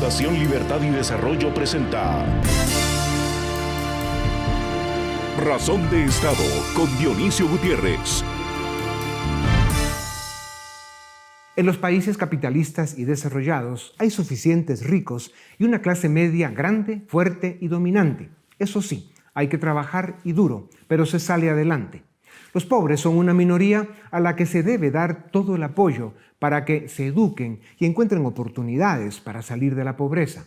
Fundación Libertad y Desarrollo presenta Razón de Estado con Dionisio Gutiérrez. En los países capitalistas y desarrollados hay suficientes ricos y una clase media grande, fuerte y dominante. Eso sí, hay que trabajar y duro, pero se sale adelante. Los pobres son una minoría a la que se debe dar todo el apoyo para que se eduquen y encuentren oportunidades para salir de la pobreza.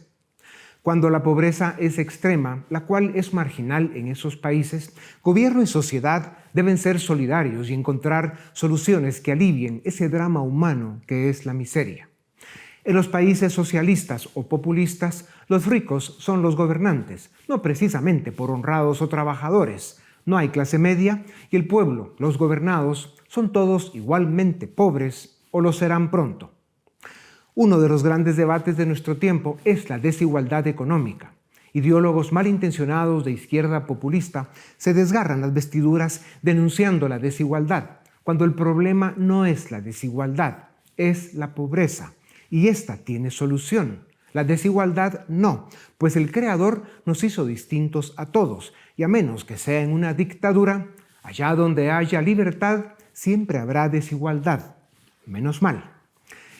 Cuando la pobreza es extrema, la cual es marginal en esos países, gobierno y sociedad deben ser solidarios y encontrar soluciones que alivien ese drama humano que es la miseria. En los países socialistas o populistas, los ricos son los gobernantes, no precisamente por honrados o trabajadores. No hay clase media y el pueblo, los gobernados, son todos igualmente pobres o lo serán pronto. Uno de los grandes debates de nuestro tiempo es la desigualdad económica. Ideólogos malintencionados de izquierda populista se desgarran las vestiduras denunciando la desigualdad, cuando el problema no es la desigualdad, es la pobreza. Y esta tiene solución. La desigualdad no, pues el Creador nos hizo distintos a todos, y a menos que sea en una dictadura, allá donde haya libertad, siempre habrá desigualdad. Menos mal.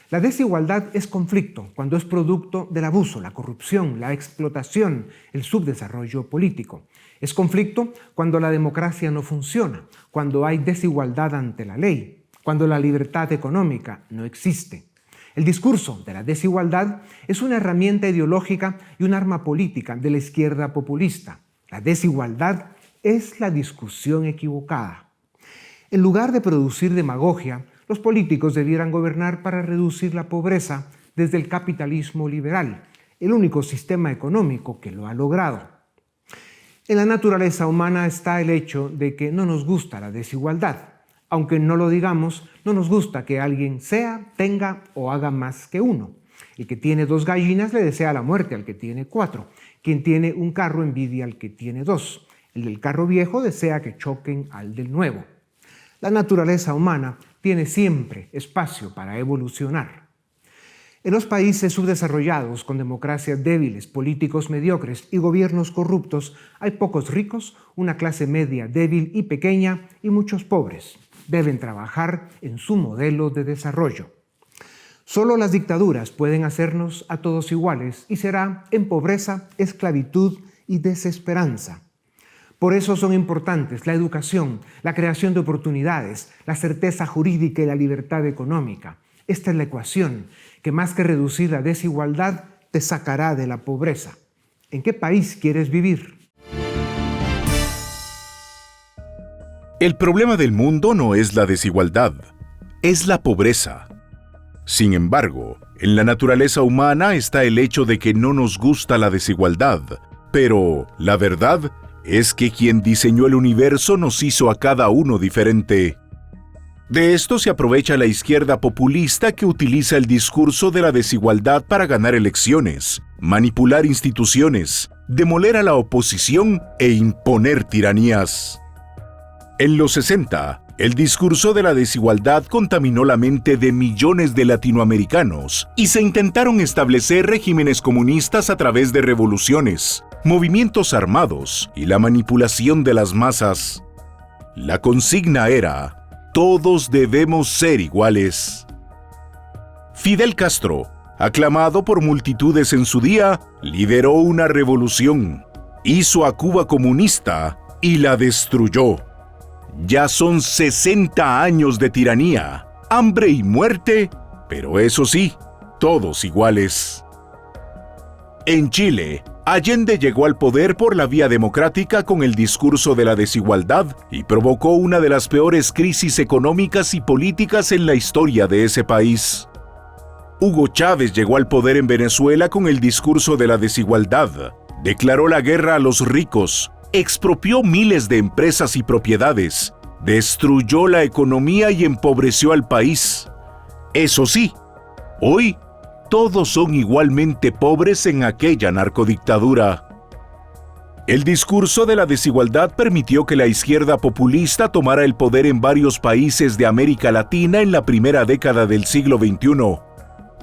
La desigualdad es conflicto cuando es producto del abuso, la corrupción, la explotación, el subdesarrollo político. Es conflicto cuando la democracia no funciona, cuando hay desigualdad ante la ley, cuando la libertad económica no existe. El discurso de la desigualdad es una herramienta ideológica y un arma política de la izquierda populista. La desigualdad es la discusión equivocada. En lugar de producir demagogia, los políticos debieran gobernar para reducir la pobreza desde el capitalismo liberal, el único sistema económico que lo ha logrado. En la naturaleza humana está el hecho de que no nos gusta la desigualdad. Aunque no lo digamos, no nos gusta que alguien sea, tenga o haga más que uno. El que tiene 2 gallinas le desea la muerte al que tiene 4. Quien tiene un carro envidia al que tiene 2. El del carro viejo desea que choquen al del nuevo. La naturaleza humana tiene siempre espacio para evolucionar. En los países subdesarrollados, con democracias débiles, políticos mediocres y gobiernos corruptos, hay pocos ricos, una clase media débil y pequeña y muchos pobres. Deben trabajar en su modelo de desarrollo. Solo las dictaduras pueden hacernos a todos iguales y será en pobreza, esclavitud y desesperanza. Por eso son importantes la educación, la creación de oportunidades, la certeza jurídica y la libertad económica. Esta es la ecuación que más que reducir la desigualdad te sacará de la pobreza. ¿En qué país quieres vivir? El problema del mundo no es la desigualdad, es la pobreza. Sin embargo, en la naturaleza humana está el hecho de que no nos gusta la desigualdad, pero la verdad es que quien diseñó el universo nos hizo a cada uno diferente. De esto se aprovecha la izquierda populista que utiliza el discurso de la desigualdad para ganar elecciones, manipular instituciones, demoler a la oposición e imponer tiranías. En los 60, el discurso de la desigualdad contaminó la mente de millones de latinoamericanos y se intentaron establecer regímenes comunistas a través de revoluciones, movimientos armados y la manipulación de las masas. La consigna era: todos debemos ser iguales. Fidel Castro, aclamado por multitudes en su día, lideró una revolución, hizo a Cuba comunista y la destruyó. Ya son 60 años de tiranía, hambre y muerte, pero eso sí, todos iguales. En Chile, Allende llegó al poder por la vía democrática con el discurso de la desigualdad y provocó una de las peores crisis económicas y políticas en la historia de ese país. Hugo Chávez llegó al poder en Venezuela con el discurso de la desigualdad, declaró la guerra a los ricos, expropió miles de empresas y propiedades, destruyó la economía y empobreció al país. Eso sí, hoy todos son igualmente pobres en aquella narcodictadura. El discurso de la desigualdad permitió que la izquierda populista tomara el poder en varios países de América Latina en la primera década del siglo XXI.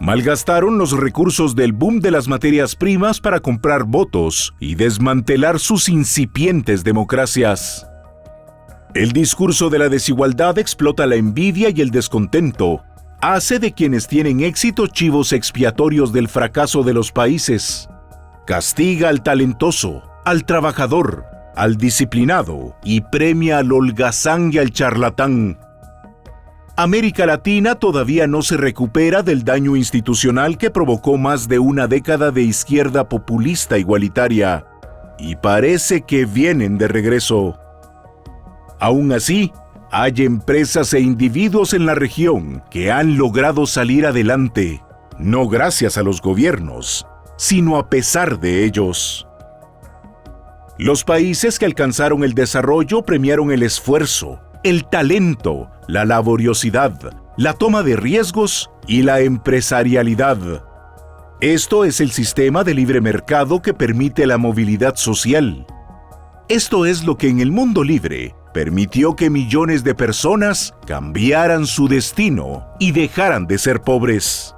Malgastaron los recursos del boom de las materias primas para comprar votos y desmantelar sus incipientes democracias. El discurso de la desigualdad explota la envidia y el descontento. Hace de quienes tienen éxito chivos expiatorios del fracaso de los países. Castiga al talentoso, al trabajador, al disciplinado y premia al holgazán y al charlatán. América Latina todavía no se recupera del daño institucional que provocó más de una década de izquierda populista igualitaria, y parece que vienen de regreso. Aún así, hay empresas e individuos en la región que han logrado salir adelante, no gracias a los gobiernos, sino a pesar de ellos. Los países que alcanzaron el desarrollo premiaron el esfuerzo, el talento, la laboriosidad, la toma de riesgos y la empresarialidad. Esto es el sistema de libre mercado que permite la movilidad social. Esto es lo que en el mundo libre permitió que millones de personas cambiaran su destino y dejaran de ser pobres.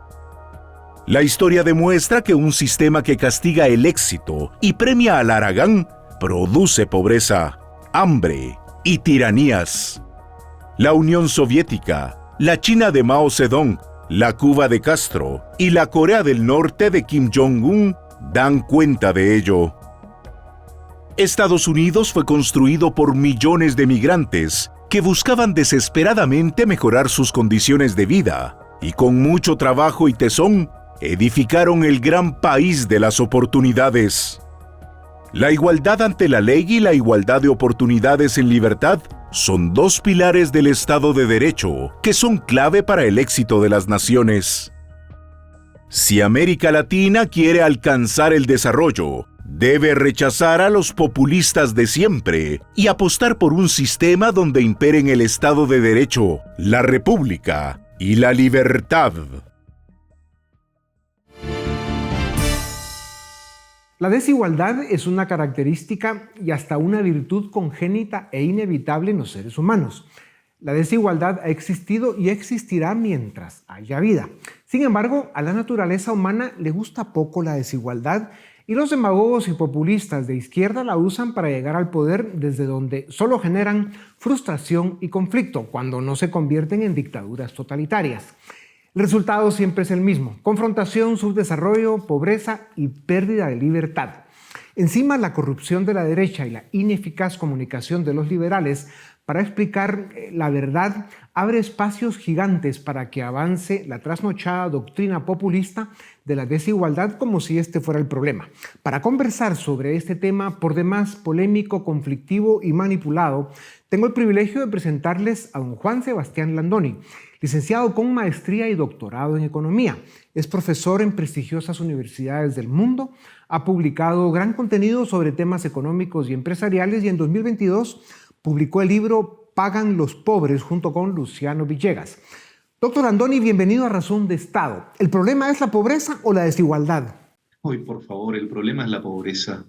La historia demuestra que un sistema que castiga el éxito y premia al haragán produce pobreza, hambre y tiranías. La Unión Soviética, la China de Mao Zedong, la Cuba de Castro y la Corea del Norte de Kim Jong-un dan cuenta de ello. Estados Unidos fue construido por millones de migrantes que buscaban desesperadamente mejorar sus condiciones de vida y con mucho trabajo y tesón edificaron el gran país de las oportunidades. La igualdad ante la ley y la igualdad de oportunidades en libertad son dos pilares del Estado de Derecho que son clave para el éxito de las naciones. Si América Latina quiere alcanzar el desarrollo, debe rechazar a los populistas de siempre y apostar por un sistema donde imperen el Estado de Derecho, la República y la libertad. La desigualdad es una característica y hasta una virtud congénita e inevitable en los seres humanos. La desigualdad ha existido y existirá mientras haya vida. Sin embargo, a la naturaleza humana le gusta poco la desigualdad y los demagogos y populistas de izquierda la usan para llegar al poder desde donde solo generan frustración y conflicto, cuando no se convierten en dictaduras totalitarias. El resultado siempre es el mismo: confrontación, subdesarrollo, pobreza y pérdida de libertad. Encima, la corrupción de la derecha y la ineficaz comunicación de los liberales para explicar la verdad abre espacios gigantes para que avance la trasnochada doctrina populista de la desigualdad como si este fuera el problema. Para conversar sobre este tema por demás polémico, conflictivo y manipulado, tengo el privilegio de presentarles a don Juan Sebastián Landoni, licenciado con maestría y doctorado en economía. Es profesor en prestigiosas universidades del mundo, ha publicado gran contenido sobre temas económicos y empresariales y en 2022 publicó el libro Pagan los pobres junto con Luciano Villegas. Doctor Landoni, bienvenido a Razón de Estado. ¿El problema es la pobreza o la desigualdad? Hoy, por favor, el problema es la pobreza,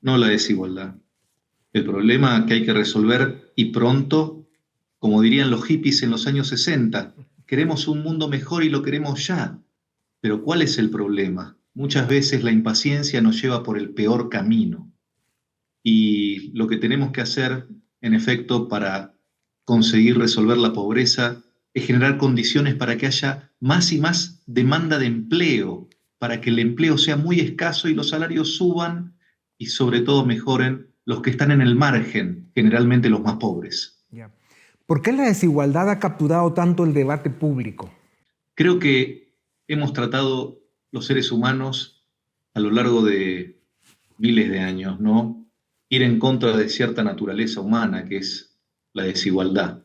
no la desigualdad. El problema que hay que resolver y pronto, como dirían los hippies en los años 60, queremos un mundo mejor y lo queremos ya. Pero ¿cuál es el problema? Muchas veces la impaciencia nos lleva por el peor camino. Y lo que tenemos que hacer, en efecto, para conseguir resolver la pobreza es generar condiciones para que haya más y más demanda de empleo, para que el empleo sea muy escaso y los salarios suban y sobre todo mejoren los que están en el margen, generalmente los más pobres. ¿Por qué la desigualdad ha capturado tanto el debate público? Creo que hemos tratado los seres humanos a lo largo de miles de años, ¿no? Ir en contra de cierta naturaleza humana, que es la desigualdad.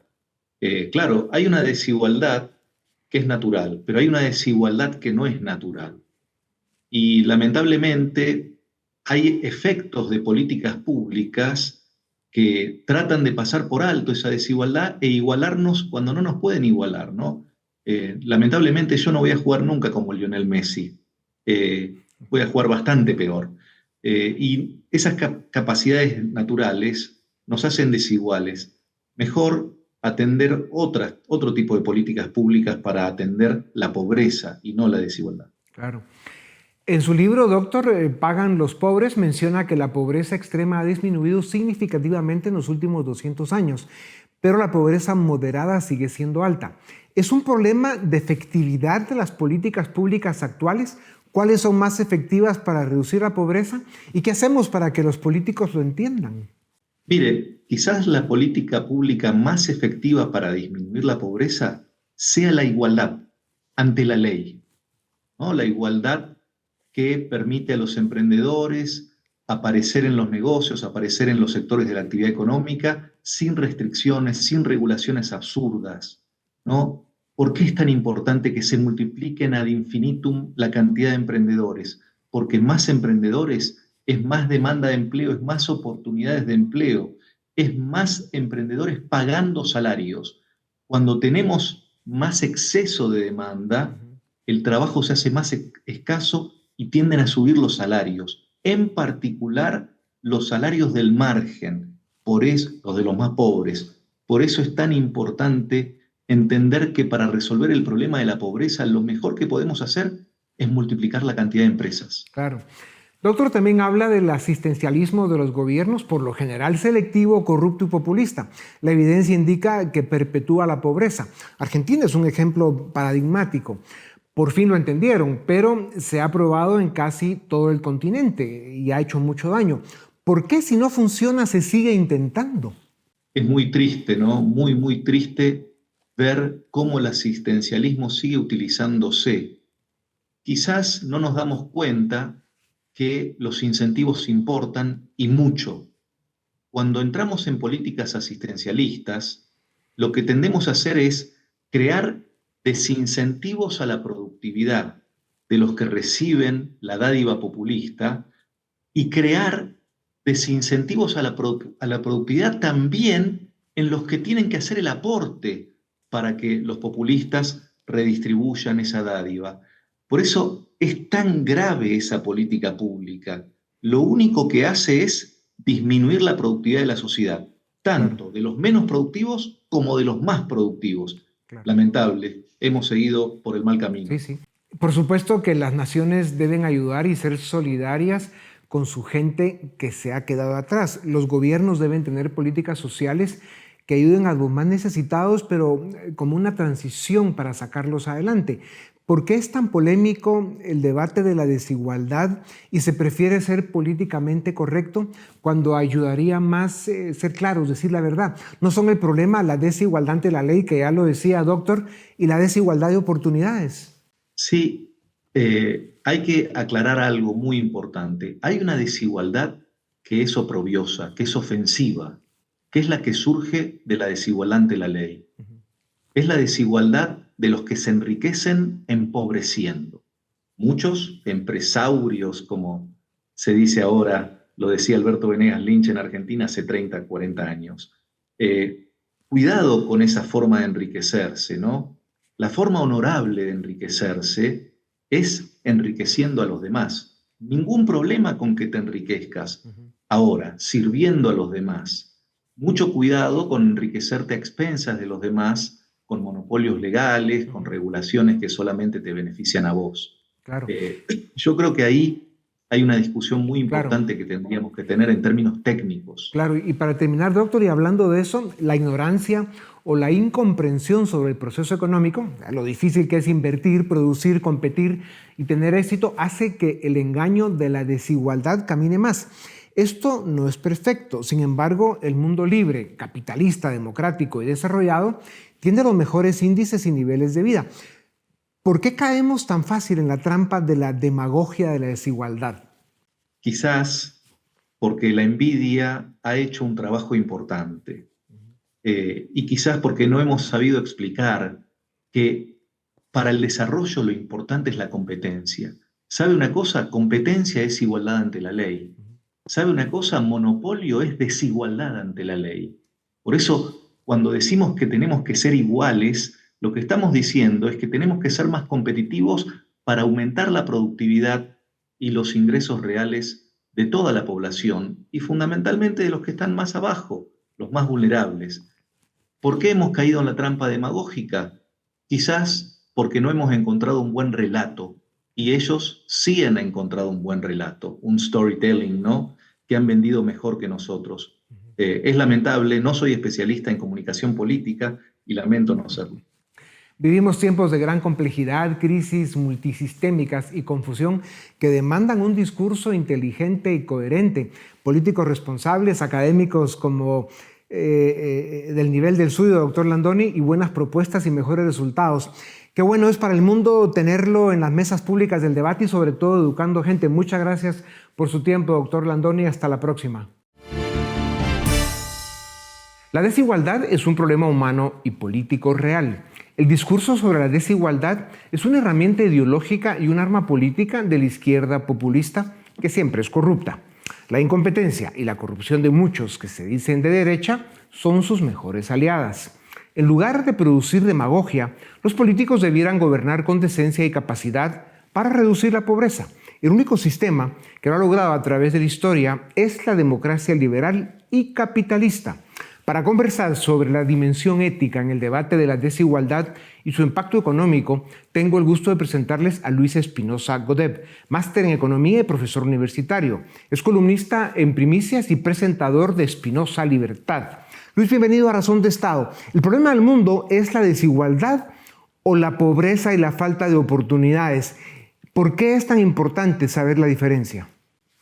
Claro, hay una desigualdad que es natural, pero hay una desigualdad que no es natural. Y lamentablemente hay efectos de políticas públicas que tratan de pasar por alto esa desigualdad e igualarnos cuando no nos pueden igualar, ¿no? Lamentablemente yo no voy a jugar nunca como Lionel Messi. Voy a jugar bastante peor. Y esas capacidades naturales nos hacen desiguales. Mejor atender otro tipo de políticas públicas para atender la pobreza y no la desigualdad. Claro. En su libro, doctor, Pagan los pobres, menciona que la pobreza extrema ha disminuido significativamente en los últimos 200 años, pero la pobreza moderada sigue siendo alta. ¿Es un problema de efectividad de las políticas públicas actuales? ¿Cuáles son más efectivas para reducir la pobreza? ¿Y qué hacemos para que los políticos lo entiendan? Mire, quizás la política pública más efectiva para disminuir la pobreza sea la igualdad ante la ley, ¿no? La igualdad que permite a los emprendedores aparecer en los negocios, aparecer en los sectores de la actividad económica sin restricciones, sin regulaciones absurdas, ¿no? ¿Por qué es tan importante que se multipliquen ad infinitum la cantidad de emprendedores? Porque más emprendedores es más demanda de empleo, es más oportunidades de empleo, es más emprendedores pagando salarios. Cuando tenemos más exceso de demanda, el trabajo se hace más escaso y tienden a subir los salarios, en particular los salarios del margen, por eso los de los más pobres. Por eso es tan importante entender que para resolver el problema de la pobreza, lo mejor que podemos hacer es multiplicar la cantidad de empresas. Claro. Doctor, también habla del asistencialismo de los gobiernos, por lo general selectivo, corrupto y populista. La evidencia indica que perpetúa la pobreza. Argentina es un ejemplo paradigmático. Por fin lo entendieron, pero se ha probado en casi todo el continente y ha hecho mucho daño. ¿Por qué si no funciona se sigue intentando? Es muy triste, ¿no? Muy, muy triste ver cómo el asistencialismo sigue utilizándose. Quizás no nos damos cuenta que los incentivos importan y mucho. Cuando entramos en políticas asistencialistas, lo que tendemos a hacer es crear desincentivos a la productividad de los que reciben la dádiva populista y crear desincentivos a la productividad también en los que tienen que hacer el aporte para que los populistas redistribuyan esa dádiva. Por eso es tan grave esa política pública. Lo único que hace es disminuir la productividad de la sociedad, tanto de los menos productivos como de los más productivos. Claro. Lamentable, hemos seguido por el mal camino. Sí, sí. Por supuesto que las naciones deben ayudar y ser solidarias con su gente que se ha quedado atrás. Los gobiernos deben tener políticas sociales que ayuden a los más necesitados, pero como una transición para sacarlos adelante. ¿Por qué es tan polémico el debate de la desigualdad y se prefiere ser políticamente correcto cuando ayudaría más ser claros, decir la verdad? No son el problema la desigualdad ante la ley, que ya lo decía, doctor, y la desigualdad de oportunidades. Sí, hay que aclarar algo muy importante. Hay una desigualdad que es oprobiosa, que es ofensiva, que es la que surge de la desigualdad ante la ley. Es la desigualdad de los que se enriquecen empobreciendo. Muchos empresarios, como se dice ahora, lo decía Alberto Venegas Lynch en Argentina hace 30, 40 años. Cuidado con esa forma de enriquecerse, ¿no? La forma honorable de enriquecerse es enriqueciendo a los demás. Ningún problema con que te enriquezcas. Ahora, sirviendo a los demás. Mucho cuidado con enriquecerte a expensas de los demás, con monopolios legales, con regulaciones que solamente te benefician a vos. Claro. Yo creo que ahí hay una discusión muy importante que tendríamos que tener en términos técnicos. Claro, y para terminar, doctor, y hablando de eso, la ignorancia o la incomprensión sobre el proceso económico, lo difícil que es invertir, producir, competir y tener éxito, hace que el engaño de la desigualdad camine más. Esto no es perfecto, sin embargo, el mundo libre, capitalista, democrático y desarrollado tiene los mejores índices y niveles de vida. ¿Por qué caemos tan fácil en la trampa de la demagogia de la desigualdad? Quizás porque la envidia ha hecho un trabajo importante y quizás porque no hemos sabido explicar que para el desarrollo lo importante es la competencia. ¿Sabe una cosa? Competencia es igualdad ante la ley. ¿Sabe una cosa? Monopolio es desigualdad ante la ley. Por eso, cuando decimos que tenemos que ser iguales, lo que estamos diciendo es que tenemos que ser más competitivos para aumentar la productividad y los ingresos reales de toda la población y fundamentalmente de los que están más abajo, los más vulnerables. ¿Por qué hemos caído en la trampa demagógica? Quizás porque no hemos encontrado un buen relato, y ellos sí han encontrado un buen relato, un storytelling, ¿no? Que han vendido mejor que nosotros. Es lamentable, no soy especialista en comunicación política y lamento no serlo. Vivimos tiempos de gran complejidad, crisis multisistémicas y confusión que demandan un discurso inteligente y coherente. Políticos responsables, académicos como del nivel del suyo, doctor Landoni, y buenas propuestas y mejores resultados. Qué bueno es para el mundo tenerlo en las mesas públicas del debate y sobre todo educando gente. Muchas gracias por su tiempo, doctor Landoni. Hasta la próxima. La desigualdad es un problema humano y político real. El discurso sobre la desigualdad es una herramienta ideológica y un arma política de la izquierda populista que siempre es corrupta. La incompetencia y la corrupción de muchos que se dicen de derecha son sus mejores aliadas. En lugar de producir demagogia, los políticos debieran gobernar con decencia y capacidad para reducir la pobreza. El único sistema que lo ha logrado a través de la historia es la democracia liberal y capitalista. Para conversar sobre la dimensión ética en el debate de la desigualdad y su impacto económico, tengo el gusto de presentarles a Luis Espinosa Godeb, máster en Economía y profesor universitario. Es columnista en Primicias y presentador de Espinosa Libertad. Luis, bienvenido a Razón de Estado. ¿El problema del mundo es la desigualdad o la pobreza y la falta de oportunidades? ¿Por qué es tan importante saber la diferencia?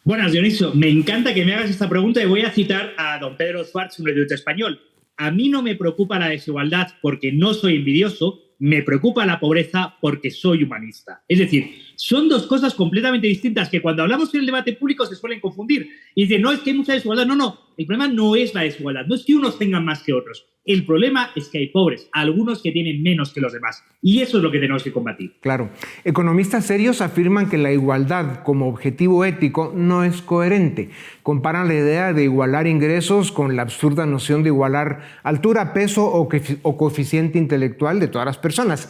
Buenas, Dionisio. Me encanta que me hagas esta pregunta y voy a citar a don Pedro Schwartz, un erudito español. A mí no me preocupa la desigualdad porque no soy envidioso, me preocupa la pobreza porque soy humanista. Es decir, son dos cosas completamente distintas que cuando hablamos en el debate público se suelen confundir. Y dicen, no, es que hay mucha desigualdad. No. El problema no es la desigualdad. No es que unos tengan más que otros. El problema es que hay pobres, algunos que tienen menos que los demás. Y eso es lo que tenemos que combatir. Claro. Economistas serios afirman que la igualdad como objetivo ético no es coherente. Comparan la idea de igualar ingresos con la absurda noción de igualar altura, peso o coeficiente intelectual de todas las personas.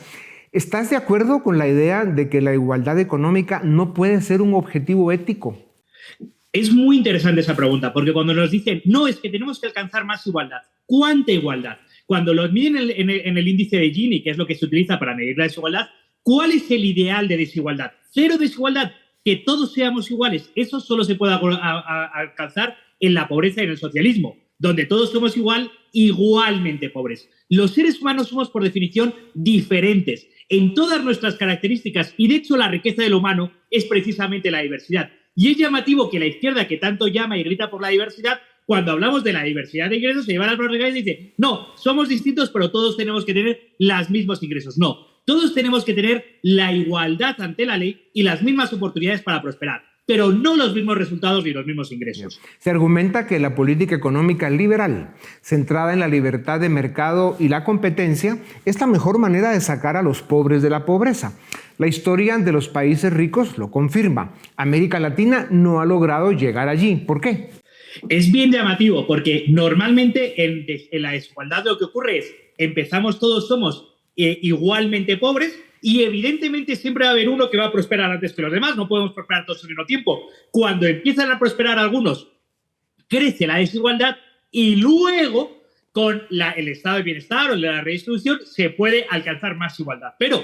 ¿Estás de acuerdo con la idea de que la igualdad económica no puede ser un objetivo ético? Es muy interesante esa pregunta, porque cuando nos dicen, no, es que tenemos que alcanzar más igualdad. ¿Cuánta igualdad? Cuando lo miden en el índice de Gini, que es lo que se utiliza para medir la desigualdad, ¿cuál es el ideal de desigualdad? ¿Cero desigualdad? Que todos seamos iguales. Eso solo se puede alcanzar en la pobreza y en el socialismo, donde todos somos igualmente pobres. Los seres humanos somos, por definición, diferentes en todas nuestras características y, de hecho, la riqueza del humano es precisamente la diversidad. Y es llamativo que la izquierda, que tanto llama y grita por la diversidad, cuando hablamos de la diversidad de ingresos, se lleva las manos y dice, no, somos distintos, pero todos tenemos que tener los mismos ingresos. No, todos tenemos que tener la igualdad ante la ley y las mismas oportunidades para prosperar, pero no los mismos resultados ni los mismos ingresos. Se argumenta que la política económica liberal, centrada en la libertad de mercado y la competencia, es la mejor manera de sacar a los pobres de la pobreza. La historia de los países ricos lo confirma. América Latina no ha logrado llegar allí. ¿Por qué? Es bien llamativo porque normalmente en la desigualdad lo que ocurre es empezamos todos somos igualmente pobres y evidentemente siempre va a haber uno que va a prosperar antes que los demás. No podemos prosperar todos al mismo tiempo. Cuando empiezan a prosperar algunos, crece la desigualdad y luego con el estado de bienestar o la redistribución se puede alcanzar más igualdad. Pero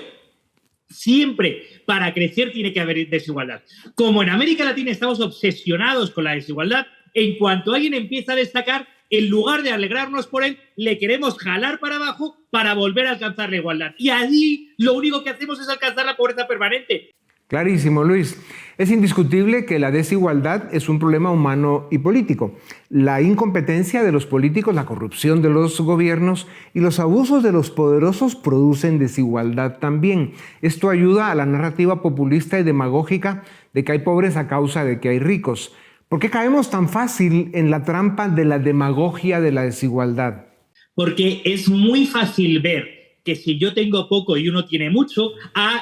siempre para crecer tiene que haber desigualdad. Como en América Latina estamos obsesionados con la desigualdad, en cuanto alguien empieza a destacar, en lugar de alegrarnos por él, le queremos jalar para abajo para volver a alcanzar la igualdad. Y allí lo único que hacemos es alcanzar la pobreza permanente. Clarísimo, Luis. Es indiscutible que la desigualdad es un problema humano y político. La incompetencia de los políticos, la corrupción de los gobiernos y los abusos de los poderosos producen desigualdad también. Esto ayuda a la narrativa populista y demagógica de que hay pobres a causa de que hay ricos. ¿Por qué caemos tan fácil en la trampa de la demagogia de la desigualdad? Porque es muy fácil ver que si yo tengo poco y uno tiene mucho,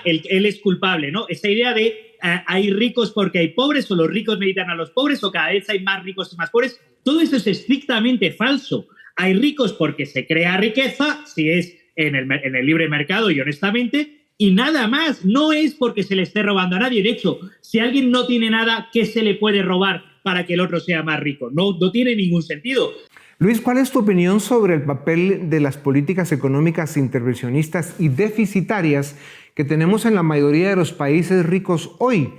él es culpable, ¿no? Esa idea de hay ricos porque hay pobres o los ricos meditan a los pobres o cada vez hay más ricos y más pobres, todo eso es estrictamente falso. Hay ricos porque se crea riqueza, si es en el libre mercado y honestamente, y nada más. No es porque se le esté robando a nadie. De hecho, si alguien no tiene nada, ¿qué se le puede robar para que el otro sea más rico? No tiene ningún sentido. Luis, ¿cuál es tu opinión sobre el papel de las políticas económicas intervencionistas y deficitarias que tenemos en la mayoría de los países ricos hoy?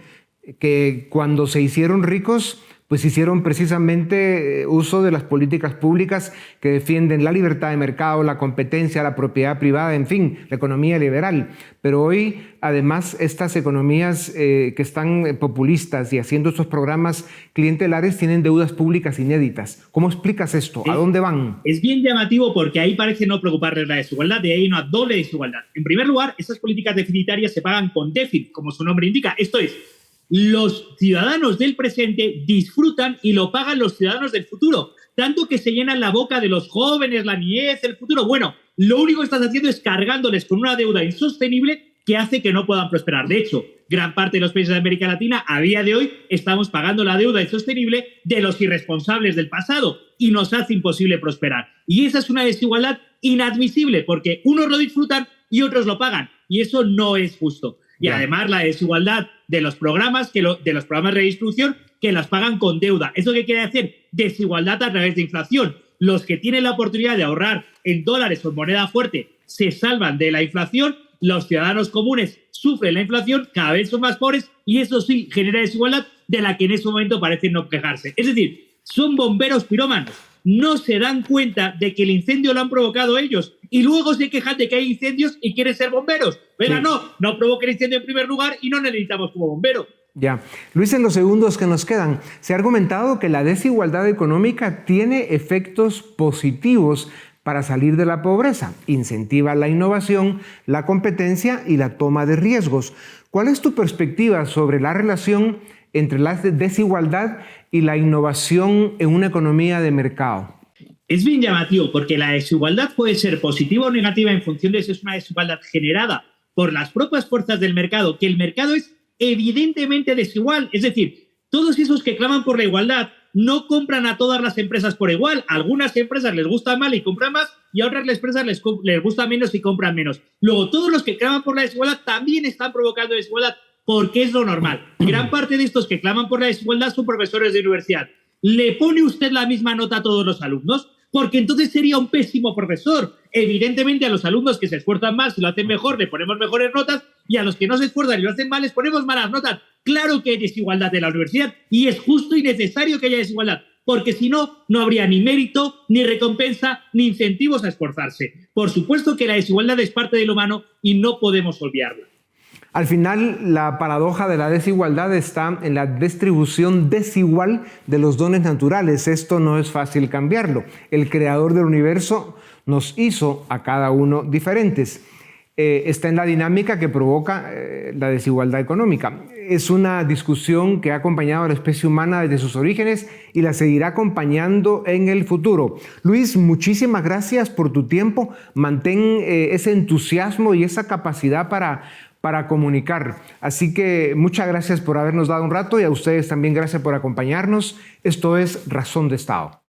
Que cuando se hicieron ricos, pues hicieron precisamente uso de las políticas públicas que defienden la libertad de mercado, la competencia, la propiedad privada, en fin, la economía liberal. Pero hoy, además, estas economías que están populistas y haciendo estos programas clientelares tienen deudas públicas inéditas. ¿Cómo explicas esto? ¿A dónde van? Es bien llamativo porque ahí parece no preocuparles la desigualdad, de ahí hay una doble desigualdad. En primer lugar, esas políticas deficitarias se pagan con déficit, como su nombre indica. Esto es, los ciudadanos del presente disfrutan y lo pagan los ciudadanos del futuro. Tanto que se llenan la boca de los jóvenes, la niñez, el futuro. Bueno, lo único que estás haciendo es cargándoles con una deuda insostenible que hace que no puedan prosperar. De hecho, gran parte de los países de América Latina, a día de hoy, estamos pagando la deuda insostenible de los irresponsables del pasado y nos hace imposible prosperar. Y esa es una desigualdad inadmisible porque unos lo disfrutan y otros lo pagan. Y eso no es justo. Y además la desigualdad de los programas, de los programas de redistribución, que las pagan con deuda. ¿Eso qué quiere decir? Desigualdad a través de inflación. Los que tienen la oportunidad de ahorrar en dólares o en moneda fuerte se salvan de la inflación. Los ciudadanos comunes sufren la inflación, cada vez son más pobres y eso sí genera desigualdad de la que en ese momento parecen no quejarse. Es decir, son bomberos pirómanos. No se dan cuenta de que el incendio lo han provocado ellos y luego se quejan de que hay incendios y quieren ser bomberos. Venga, sí. No provoquen incendio en primer lugar y no necesitamos como bombero. Ya. Luis, en los segundos que nos quedan, se ha argumentado que la desigualdad económica tiene efectos positivos para salir de la pobreza. Incentiva la innovación, la competencia y la toma de riesgos. ¿Cuál es tu perspectiva sobre la relación entre la desigualdad y la innovación en una economía de mercado? Es bien llamativo porque la desigualdad puede ser positiva o negativa en función de si es una desigualdad generada por las propias fuerzas del mercado, que el mercado es evidentemente desigual. Es decir, todos esos que claman por la igualdad no compran a todas las empresas por igual. A algunas empresas les gusta más y compran más y a otras empresas les gusta menos y compran menos. Luego, todos los que claman por la desigualdad también están provocando desigualdad porque es lo normal. Gran parte de estos que claman por la desigualdad son profesores de universidad. ¿Le pone usted la misma nota a todos los alumnos? Porque entonces sería un pésimo profesor. Evidentemente a los alumnos que se esfuerzan más y lo hacen mejor le ponemos mejores notas y a los que no se esfuerzan y lo hacen mal les ponemos malas notas. Claro que hay desigualdad en la universidad y es justo y necesario que haya desigualdad, porque si no, no habría ni mérito, ni recompensa, ni incentivos a esforzarse. Por supuesto que la desigualdad es parte del humano y no podemos olvidarla. Al final, la paradoja de la desigualdad está en la distribución desigual de los dones naturales. Esto no es fácil cambiarlo. El creador del universo nos hizo a cada uno diferentes. Está en la dinámica que provoca la desigualdad económica. Es una discusión que ha acompañado a la especie humana desde sus orígenes y la seguirá acompañando en el futuro. Luis, muchísimas gracias por tu tiempo. Mantén ese entusiasmo y esa capacidad para comunicar. Así que muchas gracias por habernos dado un rato y a ustedes también gracias por acompañarnos. Esto es Razón de Estado.